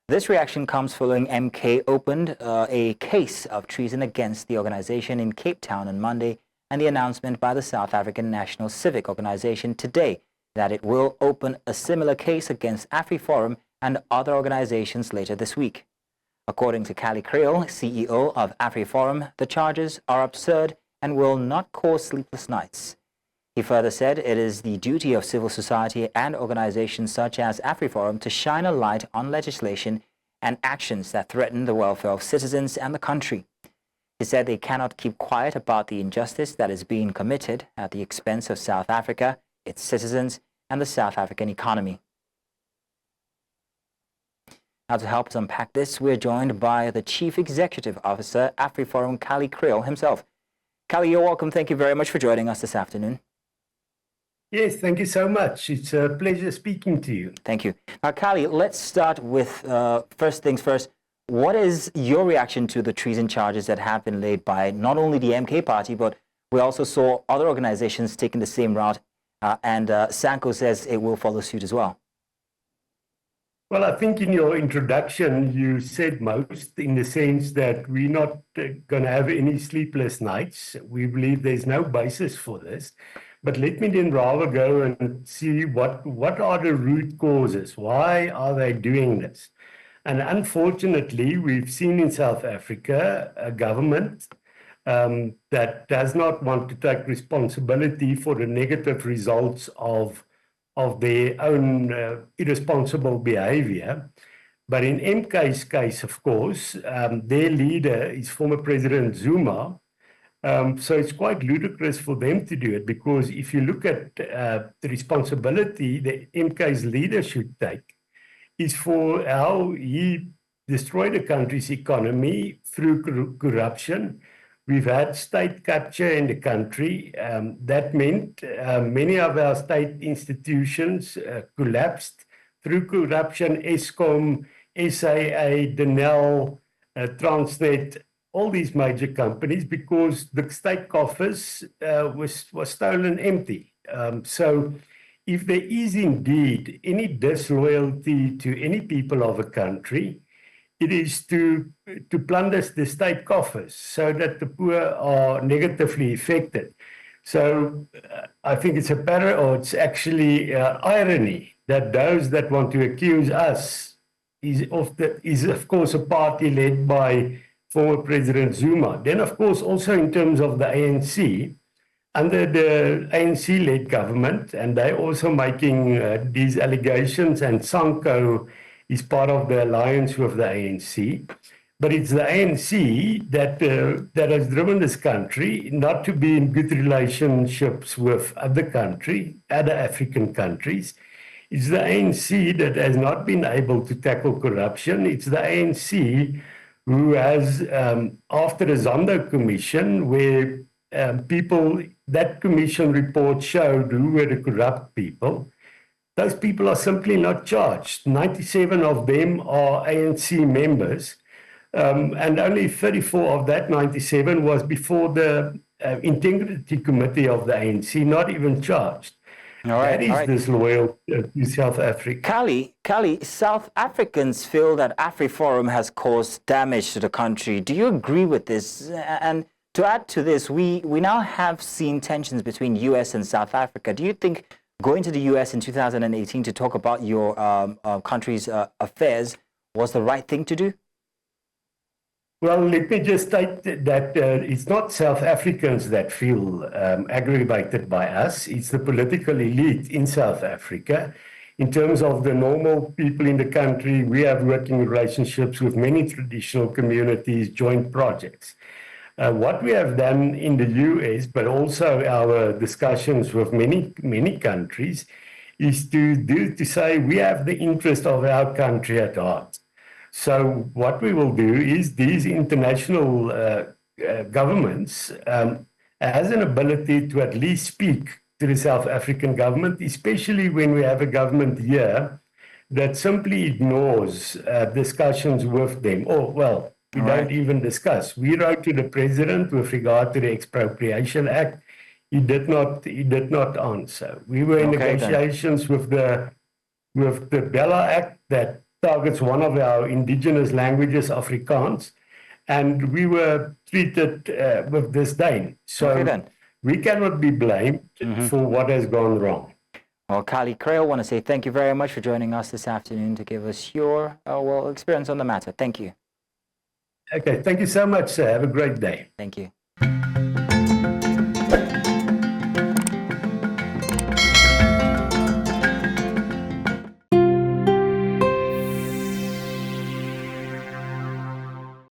This reaction comes following MK opened a case of treason against the organization in Cape Town on Monday, and the announcement by the South African National Civic organization today that it will open a similar case against AfriForum and other organizations later this week. According to Kallie Kriel, CEO of AfriForum, the charges are absurd and will not cause sleepless nights. He further said it is the duty of civil society and organizations such as AfriForum to shine a light on legislation and actions that threaten the welfare of citizens and the country. He said they cannot keep quiet about the injustice that is being committed at the expense of South Africa, its citizens, and the South African economy. Now, to help us unpack this, we're joined by the Chief Executive Officer, AfriForum, Kallie Kriel himself. Kallie, you're welcome. Thank you very much for joining us this afternoon. Yes, thank you so much. It's a pleasure speaking to you. Thank you. Now, Kallie, let's start with first things first. What is your reaction to the treason charges that have been laid by not only the MK party, but we also saw other organizations taking the same route, and SANCO says it will follow suit as well? Well, I think in your introduction, you said most in the sense that we're not going to have any sleepless nights. We believe there's no basis for this. But let me then rather go and see what are the root causes? Why are they doing this? And unfortunately, we've seen in South Africa a government that does not want to take responsibility for the negative results of their own irresponsible behavior. But in MK's case, of course, their leader is former President Zuma. So it's quite ludicrous for them to do it, because if you look at the responsibility that MK's leader should take is for how he destroyed the country's economy through corruption. We've had state capture in the country. That meant many of our state institutions collapsed through corruption. Eskom, SAA, Denel, Transnet, all these major companies, because the state coffers was stolen empty. So if there is indeed any disloyalty to any people of a country, it is to plunder the state coffers so that the poor are negatively affected. So I think it's it's actually irony that those that want to accuse us is of course a party led by former President Zuma. Then, of course, also in terms of the ANC, under the ANC-led government, and they're also making these allegations, and SANCO is part of the alliance with the ANC. But it's the ANC that has driven this country not to be in good relationships with other African countries. It's the ANC that has not been able to tackle corruption. It's the ANC who has, after the Zondo Commission, where that commission report showed who were the corrupt people, those people are simply not charged. 97 of them are ANC members, and only 34 of that 97 was before the Integrity Committee of the ANC, not even charged. That is disloyal to South Africa. Kallie, South Africans feel that AfriForum has caused damage to the country. Do you agree with this? And to add to this, we now have seen tensions between U.S. and South Africa. Do you think going to the U.S. in 2018 to talk about your country's affairs was the right thing to do? Well, let me just state that it's not South Africans that feel aggravated by us. It's the political elite in South Africa. In terms of the normal people in the country, we have working relationships with many traditional communities, joint projects. What we have done in the US, but also our discussions with many countries, is to say we have the interest of our country at heart. So what we will do is these international governments has an ability to at least speak to the South African government, especially when we have a government here that simply ignores discussions with them. We don't even discuss. We wrote to the president with regard to the Expropriation Act. He did not answer. We were in negotiations with the Bella Act that targets one of our indigenous languages, Afrikaans, and we were treated with disdain. So Okay, then. we cannot be blamed for what has gone wrong. Well, Kallie Kriel, I want to say thank you very much for joining us this afternoon to give us your experience on the matter. Thank you. Okay, thank you so much, sir. Have a great day. Thank you.